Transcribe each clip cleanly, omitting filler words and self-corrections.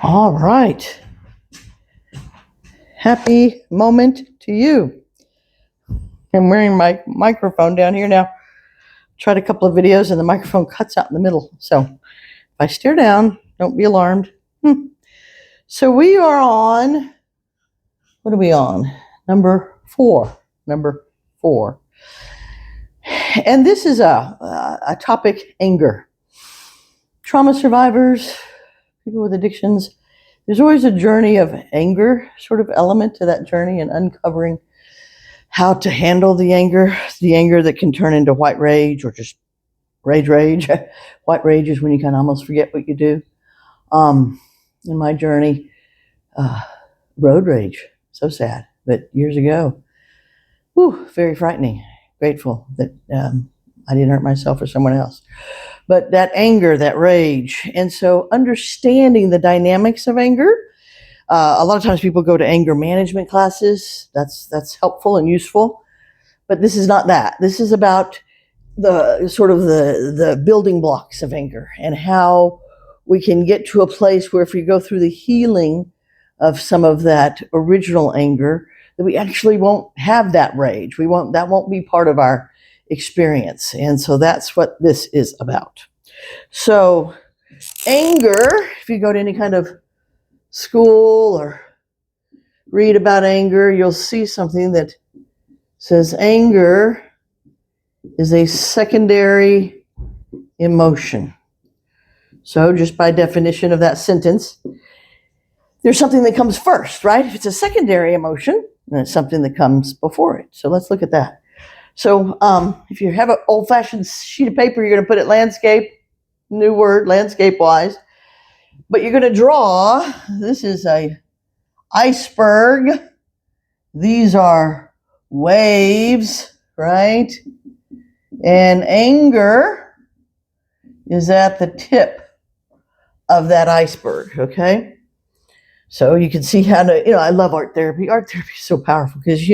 All right. Happy moment to you. I'm wearing my microphone down here now. Tried a couple of videos and the microphone cuts out in the middle. So if I stare down, don't be alarmed. So we are on, what are we on? Number four. And this is a topic, anger. Trauma survivors, people with addictions, there's always a journey of anger sort of element to that journey and uncovering how to handle the anger that can turn into white rage or just rage. White rage is when you kind of almost forget what you do. In my journey, road rage, so sad, but years ago, very frightening. Grateful that I didn't hurt myself or someone else. But that anger, that rage, and so understanding the dynamics of anger. A lot of times people go to anger management classes. That's helpful and useful. But this is not that. This is about the building blocks of anger and how we can get to a place where if we go through the healing of some of that original anger, that we actually won't have that rage. That won't be part of our experience. And so that's what this is about. So anger, if you go to any kind of school or read about anger, you'll see something that says anger is a secondary emotion. So just by definition of that sentence, there's something that comes first, right? If it's a secondary emotion, then it's something that comes before it. So let's look at that. So if you have an old-fashioned sheet of paper, you're going to put it landscape, new word, landscape-wise. But you're going to draw, this is a iceberg. These are waves, right? And anger is at the tip of that iceberg, okay? So you can see how to, I love art therapy. Art therapy is so powerful because,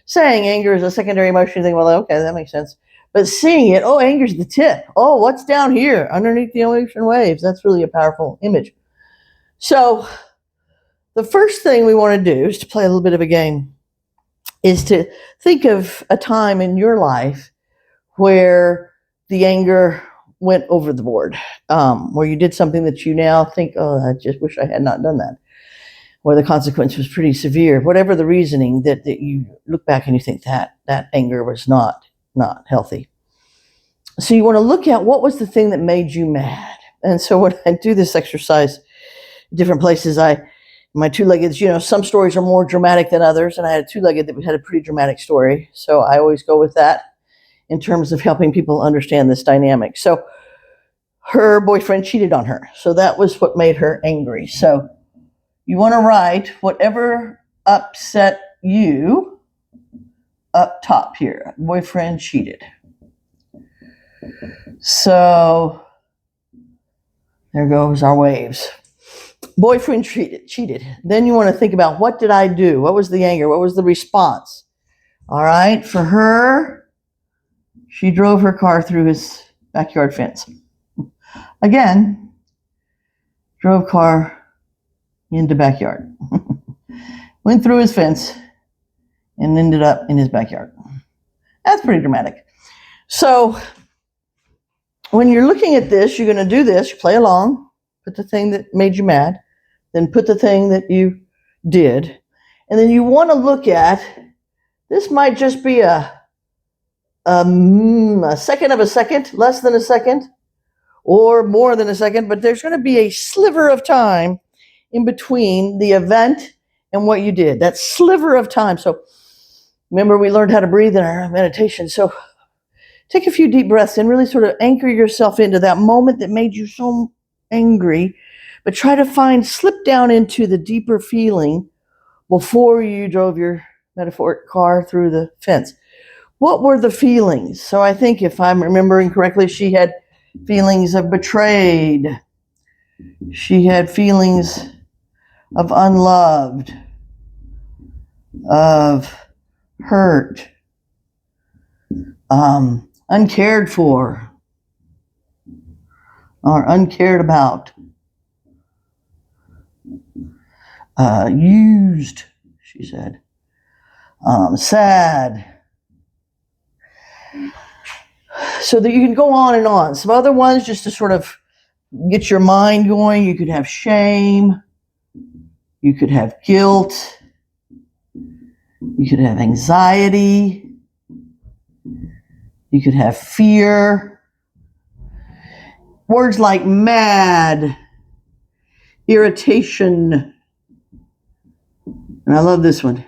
saying anger is a secondary emotion, you think, well, okay, that makes sense. But seeing it, anger's the tip. Oh, what's down here underneath the ocean waves? That's really a powerful image. So the first thing we want to do is to play a little bit of a game, is to think of a time in your life where the anger went over the board, where you did something that you now think, I just wish I had not done that, where the consequence was pretty severe, whatever the reasoning that you look back and you think that anger was not healthy. So you want to look at what was the thing that made you mad. And so when I do this exercise in different places, my two-leggeds, some stories are more dramatic than others, and I had a two-legged that had a pretty dramatic story. So I always go with that in terms of helping people understand this dynamic. So her boyfriend cheated on her. So that was what made her angry. So you want to write whatever upset you up top here. Boyfriend cheated. So there goes our waves. Boyfriend cheated. Then you want to think about, what did I do? What was the anger? What was the response? All right. For her, she drove her car through his backyard fence. Again, drove car into backyard. Went through his fence and ended up in his backyard. That's pretty dramatic. So when you're looking at this, you're going to do this, you play along, put the thing that made you mad, then put the thing that you did, and then you want to look at, this might just be a second of a second, less than a second, or more than a second, but there's going to be a sliver of time in between the event and what you did, that sliver of time. So remember, we learned how to breathe in our meditation. So take a few deep breaths and really sort of anchor yourself into that moment that made you so angry, but try to slip down into the deeper feeling before you drove your metaphoric car through the fence. What were the feelings? So I think, if I'm remembering correctly, she had feelings of betrayed. She had feelings of unloved, of hurt, uncared for, or uncared about. used, she said. Sad. So that you can go on and on. Some other ones just to sort of get your mind going. You could have shame. You could have guilt. You could have anxiety. You could have fear. Words like mad, irritation, and I love this one,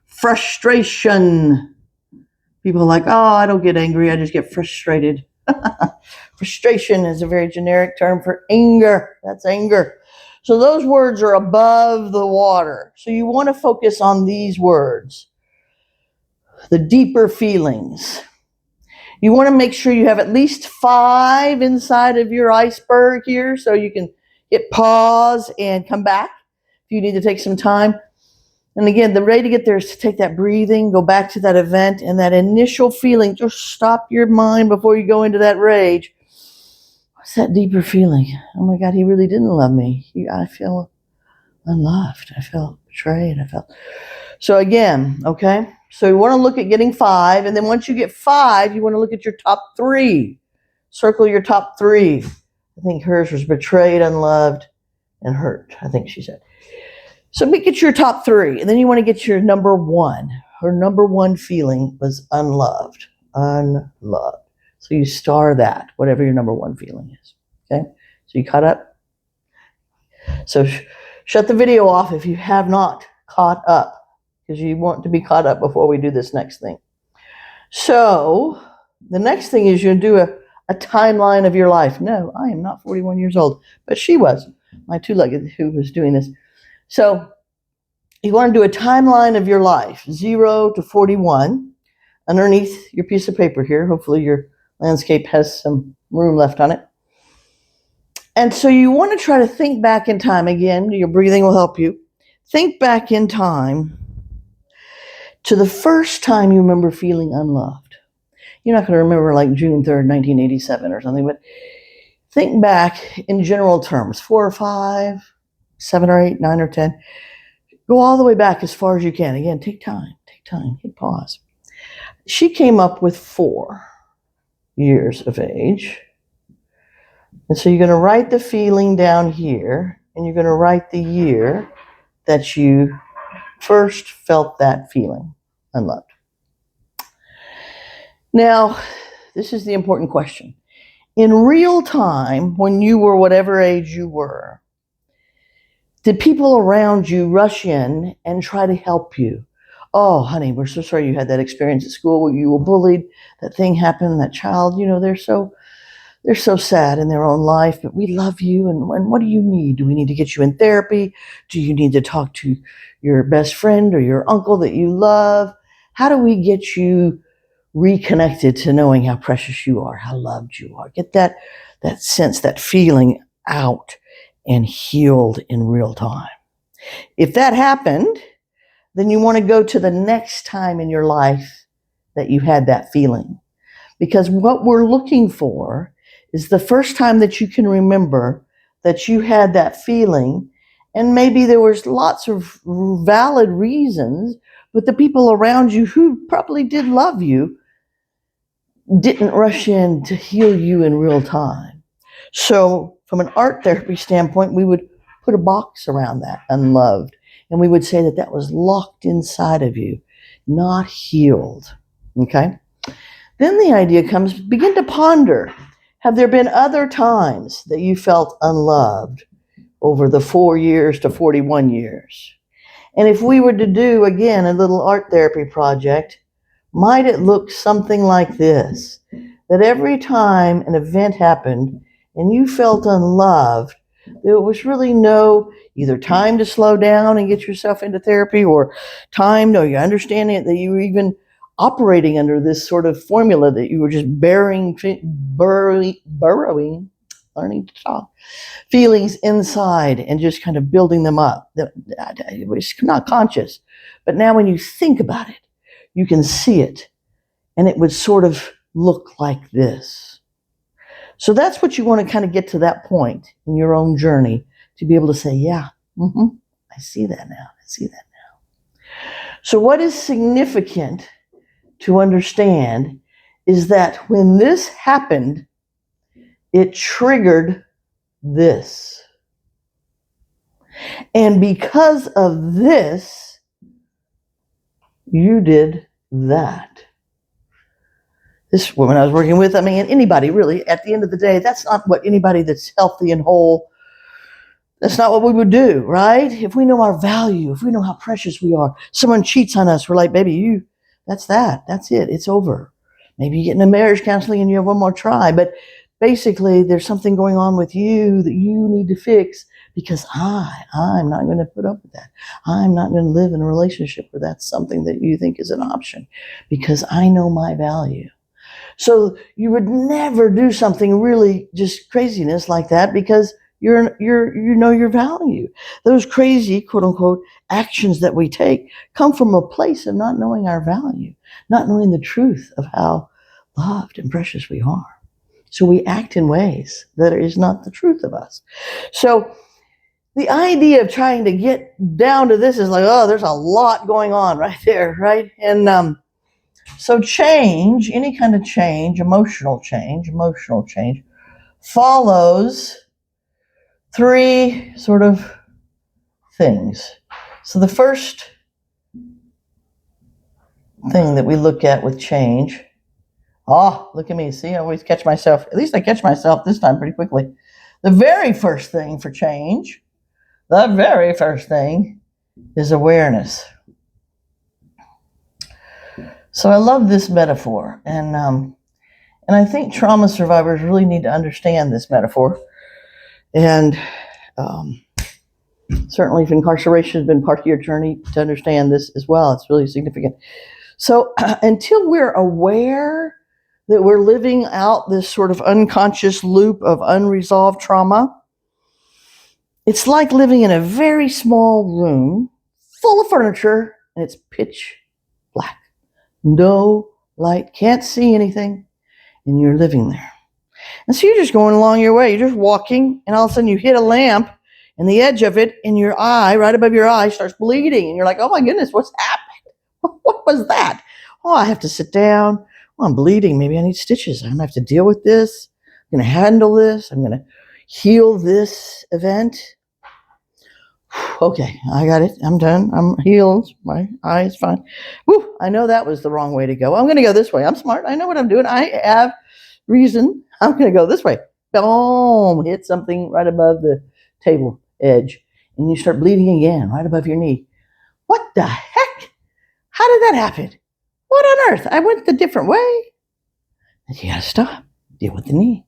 frustration. People are like, oh, I don't get angry, I just get frustrated. Frustration is a very generic term for anger. That's anger. So those words are above the water. So you want to focus on these words, the deeper feelings. You want to make sure you have at least 5 inside of your iceberg here so you can hit pause and come back if you need to take some time. And again, the way to get there is to take that breathing, go back to that event and that initial feeling. Just stop your mind before you go into that rage. What's that deeper feeling? Oh my God, he really didn't love me. I feel unloved. I felt betrayed. So again, okay? So you want to look at getting 5, and then once you get 5, you want to look at your top 3. Circle your top 3. I think hers was betrayed, unloved, and hurt, I think she said. So get your top 3, and then you want to get your number 1. Her number 1 feeling was unloved. Unloved. So you star that, whatever your number 1 feeling is. Okay? So you caught up? So shut the video off if you have not caught up, because you want to be caught up before we do this next thing. So the next thing is you'll do a timeline of your life. No, I am not 41 years old, but she was, my two-legged who was doing this. So you want to do a timeline of your life, 0 to 41, underneath your piece of paper here. Hopefully your landscape has some room left on it. And so you want to try to think back in time. Again, your breathing will help you. Think back in time to the first time you remember feeling unloved. You're not going to remember like June 3rd, 1987 or something, but think back in general terms, 4 or 5, 7 or 8, 9 or 10. Go all the way back as far as you can. Again, take time, hit pause. She came up with 4 years of age. And so you're going to write the feeling down here, and you're going to write the year that you first felt that feeling unloved. Now, this is the important question. In real time, when you were whatever age you were, did people around you rush in and try to help you? Oh, honey, we're so sorry you had that experience at school where you were bullied, that thing happened, that child, they're so sad in their own life, but we love you, and what do you need? Do we need to get you in therapy? Do you need to talk to your best friend or your uncle that you love? How do we get you reconnected to knowing how precious you are, how loved you are? Get that sense, that feeling out and healed in real time. If that happened, then you want to go to the next time in your life that you had that feeling. Because what we're looking for is the first time that you can remember that you had that feeling, and maybe there was lots of valid reasons, but the people around you who probably did love you didn't rush in to heal you in real time. So from an art therapy standpoint, we would put a box around that, unloved, and we would say that was locked inside of you, not healed. Okay? Then the idea comes, begin to ponder. Have there been other times that you felt unloved over the 4 years to 41 years? And if we were to do, again, a little art therapy project, might it look something like this? That every time an event happened and you felt unloved, there was really no either time to slow down and get yourself into therapy, or time, no, you understanding it, that you were even operating under this sort of formula that you were just burrowing, learning to talk, feelings inside and just kind of building them up. It was not conscious. But now when you think about it, you can see it, and it would sort of look like this. So that's what you want to kind of get to that point in your own journey, to be able to say, yeah, I see that now. I see that now. So what is significant to understand is that when this happened, it triggered this. And because of this, you did that. This woman I was working with, I mean, anybody really, at the end of the day, that's not what anybody that's healthy and whole, that's not what we would do, right? If we know our value, if we know how precious we are, someone cheats on us, we're like, baby, that's it, it's over. Maybe you get into marriage counseling and you have one more try, but basically there's something going on with you that you need to fix because I'm not going to put up with that. I'm not going to live in a relationship where that's something that you think is an option because I know my value. So you would never do something really just craziness like that because you know your value. Those crazy, quote unquote, actions that we take come from a place of not knowing our value, not knowing the truth of how loved and precious we are. So we act in ways that is not the truth of us. So the idea of trying to get down to this is like, oh, there's a lot going on right there, right? And so change, any kind of change, emotional change, follows three sort of things. So the first thing that we look at with change, look at me, see, I always catch myself, at least I catch myself this time pretty quickly. The very first thing for change, the very first thing is awareness. So I love this metaphor, and I think trauma survivors really need to understand this metaphor. And certainly if incarceration has been part of your journey to understand this as well, it's really significant. So until we're aware that we're living out this sort of unconscious loop of unresolved trauma, it's like living in a very small room full of furniture and it's pitch black. No light, can't see anything, and you're living there. And so you're just going along your way. You're just walking, and all of a sudden you hit a lamp, and the edge of it in your eye, right above your eye, starts bleeding. And you're like, oh my goodness, what's happened? What was that? Oh, I have to sit down. Oh, I'm bleeding. Maybe I need stitches. I'm going to have to deal with this. I'm going to handle this. I'm going to heal this event. Okay, I got it. I'm done. I'm healed. My eye is fine. Whew, I know that was the wrong way to go. I'm going to go this way. I'm smart. I know what I'm doing. I have reason. I'm going to go this way. Boom, hit something right above the table edge. And you start bleeding again right above your knee. What the heck? How did that happen? What on earth? I went the different way. And you got to stop. Deal with the knee.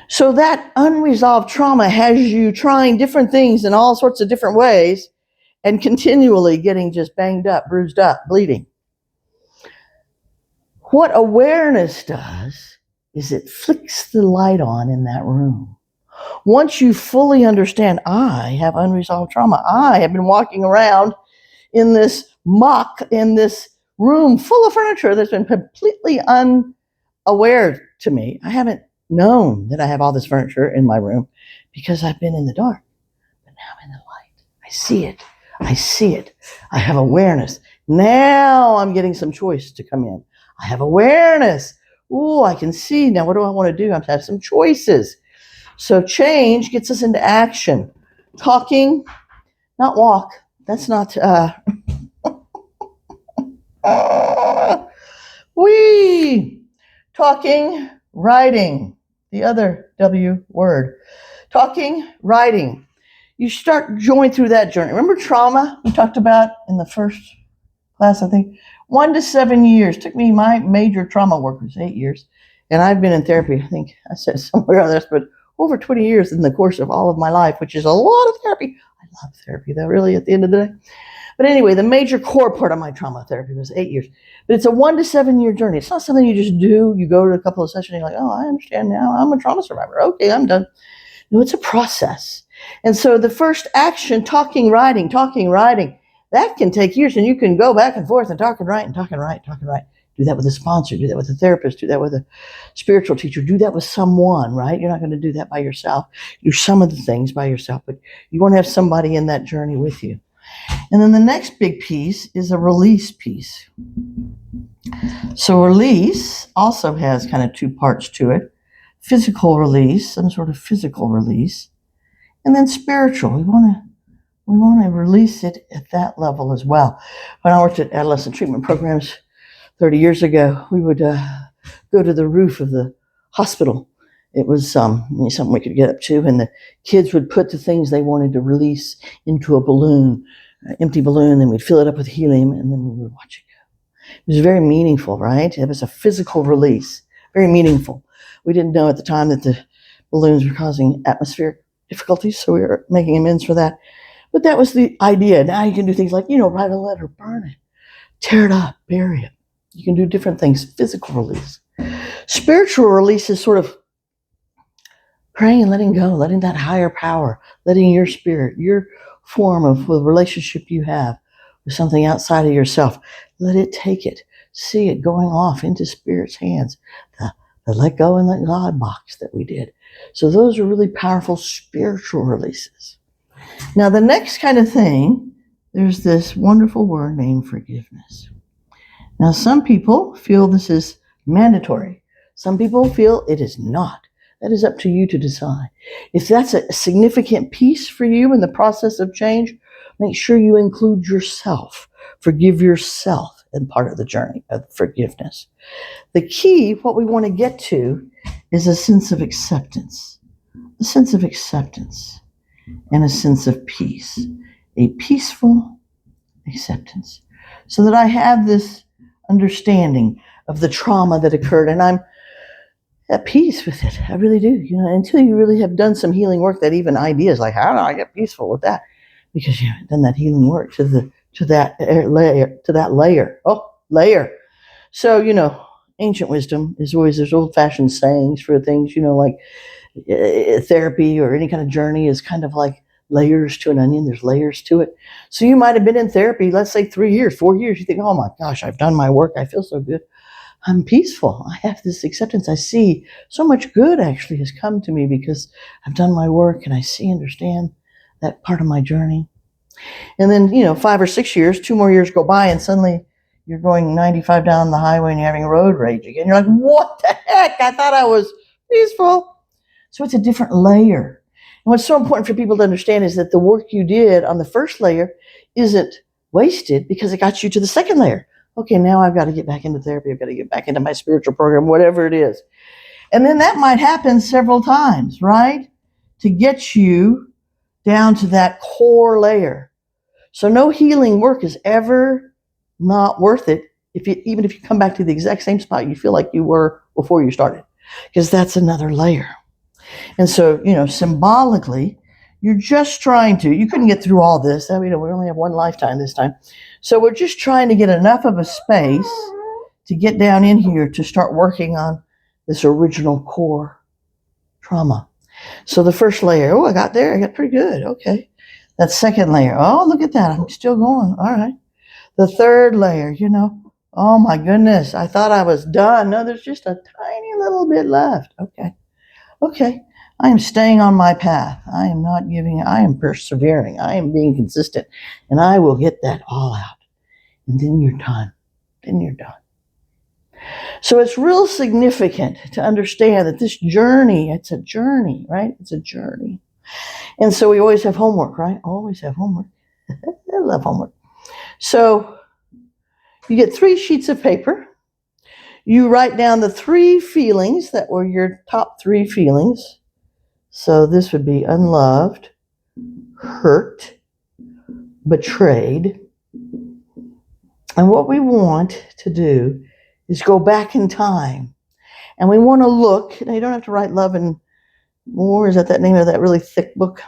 So that unresolved trauma has you trying different things in all sorts of different ways and continually getting just banged up, bruised up, bleeding. What awareness does is it flicks the light on in that room. Once you fully understand, I have unresolved trauma. I have been walking around in this muck, in this room full of furniture that's been completely unaware to me. I haven't known that I have all this furniture in my room because I've been in the dark. But now I'm in the light. I see it. I see it. I have awareness. Now I'm getting some choice to come in. I have awareness. Oh, I can see. Now what do I want to do? I have some choices. So change gets us into action. Talking, not walk. That's not... Talking, writing. The other W word. Talking, writing. You start going through that journey. Remember trauma we talked about in the first class, I think? 1 to 7 years. Took me, my major trauma work was 8 years. And I've been in therapy, I think I said somewhere on this, but over 20 years in the course of all of my life, which is a lot of therapy. I love therapy though, really, at the end of the day. But anyway, the major core part of my trauma therapy was 8 years. But it's a 1 to 7 year journey. It's not something you just do. You go to a couple of sessions and you're like, oh, I understand now. I'm a trauma survivor. Okay, I'm done. No, it's a process. And so the first action, talking, writing, that can take years. And you can go back and forth and talk and write and talk and write, talk and write. Do that with a sponsor, do that with a therapist, do that with a spiritual teacher, do that with someone, right? You're not going to do that by yourself. Do some of the things by yourself, but you want to have somebody in that journey with you. And then the next big piece is a release piece. So release also has kind of two parts to it. Physical release, some sort of physical release, and then spiritual. We want to release it at that level as well. When I worked at adolescent treatment programs 30 years ago, we would go to the roof of the hospital. It was something we could get up to, and the kids would put the things they wanted to release into a balloon, an empty balloon, then we'd fill it up with helium, and then we would watch it go. It was very meaningful, right? It was a physical release, very meaningful. We didn't know at the time that the balloons were causing atmospheric difficulties, so we were making amends for that. But that was the idea. Now you can do things like, write a letter, burn it, tear it up, bury it. You can do different things, physical release. Spiritual release is sort of praying and letting go, letting that higher power, letting your spirit, your form of the relationship you have with something outside of yourself, let it take it, see it going off into spirit's hands, the let go and let God box that we did. So those are really powerful spiritual releases. Now the next kind of thing, there's this wonderful word named forgiveness. Now some people feel this is mandatory. Some people feel it is not. That is up to you to decide. If that's a significant piece for you in the process of change, make sure you include yourself. Forgive yourself in part of the journey of forgiveness. The key, what we want to get to, is a sense of acceptance. A sense of acceptance and a sense of peace. A peaceful acceptance. So that I have this understanding of the trauma that occurred, and I'm at peace with it. I really do. Until you really have done some healing work, that even ideas like, how do I get peaceful with that? Because you haven't done that healing work to that layer. So, ancient wisdom is always, there's old-fashioned sayings for things, like therapy or any kind of journey is kind of like layers to an onion. There's layers to it. So you might have been in therapy, let's say 3 years, 4 years. You think, oh my gosh, I've done my work. I feel so good. I'm peaceful. I have this acceptance. I see so much good actually has come to me because I've done my work and I understand that part of my journey. And then, 5 or 6 years, 2 more years go by and suddenly you're going 95 down the highway and you're having road rage again. You're like, what the heck? I thought I was peaceful. So it's a different layer. And what's so important for people to understand is that the work you did on the first layer isn't wasted because it got you to the second layer. Okay, now I've got to get back into therapy. I've got to get back into my spiritual program, whatever it is. And then that might happen several times, right? To get you down to that core layer. So no healing work is ever not worth it even if you come back to the exact same spot you feel like you were before you started, because that's another layer. And so, symbolically, you're just trying to, you couldn't get through all this. We only have one lifetime this time. So we're just trying to get enough of a space to get down in here to start working on this original core trauma. So the first layer, I got there. I got pretty good. Okay. That second layer, look at that. I'm still going. All right. The third layer, oh my goodness. I thought I was done. No, there's just a tiny little bit left. Okay. I am staying on my path. I am not giving. I am persevering. I am being consistent. And I will get that all out. And then you're done. So it's real significant to understand that this journey, it's a journey, right? It's a journey. And so we always have homework, right? Always have homework. I love homework. So you get 3 sheets of paper. You write down the 3 feelings that were your top 3 feelings. So this would be unloved, hurt, betrayed. And what we want to do is go back in time. And we want to look, now you don't have to write Love and More, is that name of that really thick book?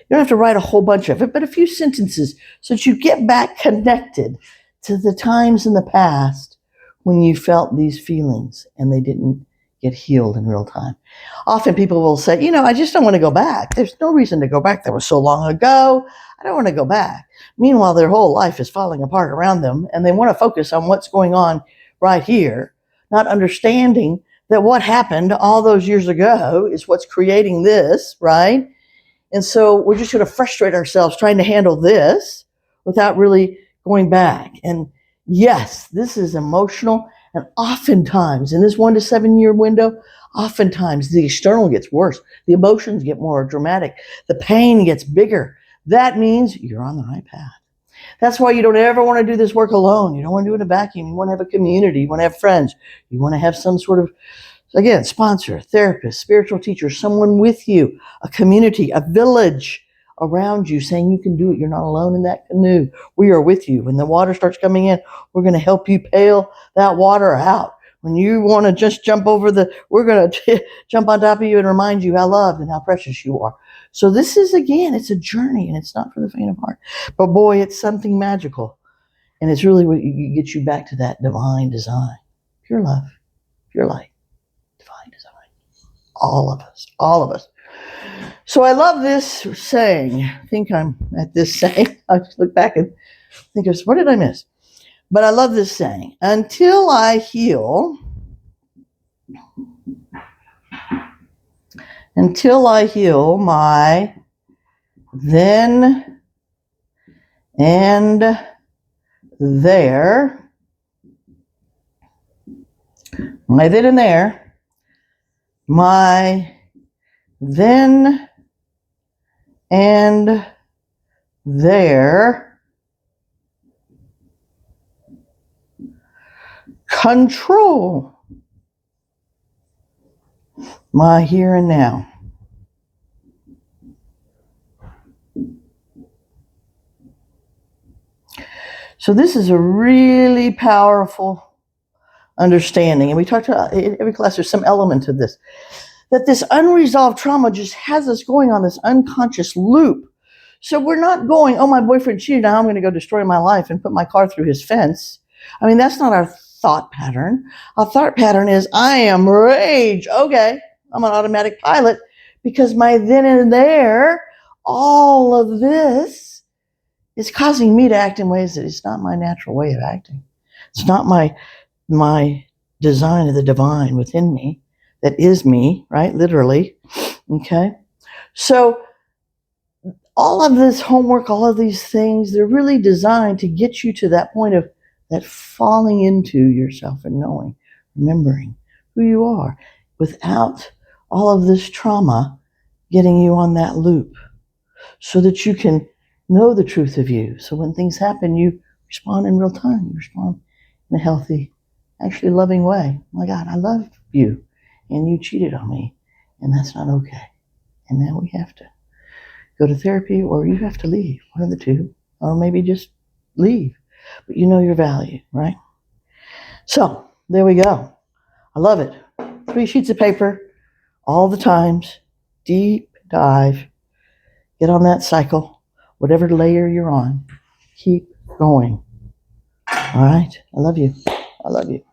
You don't have to write a whole bunch of it, but a few sentences so that you get back connected to the times in the past when you felt these feelings and they didn't get healed in real time. Often people will say, I just don't want to go back. There's no reason to go back. That was so long ago. I don't want to go back. Meanwhile, their whole life is falling apart around them and they want to focus on what's going on right here, not understanding that what happened all those years ago is what's creating this, right? And so we're just going to frustrate ourselves trying to handle this without really going back. And yes, this is emotional. And oftentimes in this 1 to 7 year window, oftentimes the external gets worse. The emotions get more dramatic. The pain gets bigger. That means you're on the right path. That's why you don't ever want to do this work alone. You don't want to do it in a vacuum. You want to have a community. You want to have friends. You want to have some sort of, again, sponsor, therapist, spiritual teacher, someone with you, a community, a village around you saying you can do it. You're not alone in that canoe. We are with you. When the water starts coming in, we're going to help you pail that water out. When you want to just jump over we're going to jump on top of you and remind you how loved and how precious you are. So this is, again, it's a journey, and it's not for the faint of heart. But boy, it's something magical. And it's really what gets you back to that divine design. Pure love, pure light, divine design. All of us, all of us. So I love this saying. I think I'm at this saying. I just look back and think of, what did I miss? But I love this saying. Until I heal my then and there, my then and there, my then and there control my here and now. So this is a really powerful understanding. And we talked about in every class, there's some element to this. That this unresolved trauma just has us going on this unconscious loop. So we're not going, oh, my boyfriend cheated, now I'm going to go destroy my life and put my car through his fence. I mean, that's not our thought pattern. Our thought pattern is, I am rage. Okay, I'm an automatic pilot because my then and there, all of this is causing me to act in ways that it's not my natural way of acting. It's not my design of the divine within me that is me, right? Literally. Okay. So all of this homework, all of these things, they're really designed to get you to that point of that falling into yourself and knowing, remembering who you are without all of this trauma getting you on that loop so that you can know the truth of you. So when things happen, you respond in real time. You respond in a healthy, actually loving way. Oh my God, I love you. And you cheated on me. And that's not okay. And now we have to go to therapy, or you have to leave. One of the two. Or maybe just leave. But you know your value, right? So there we go. I love it. 3 sheets of paper, all the times, deep dive, get on that cycle, whatever layer you're on, keep going. All right? I love you. I love you.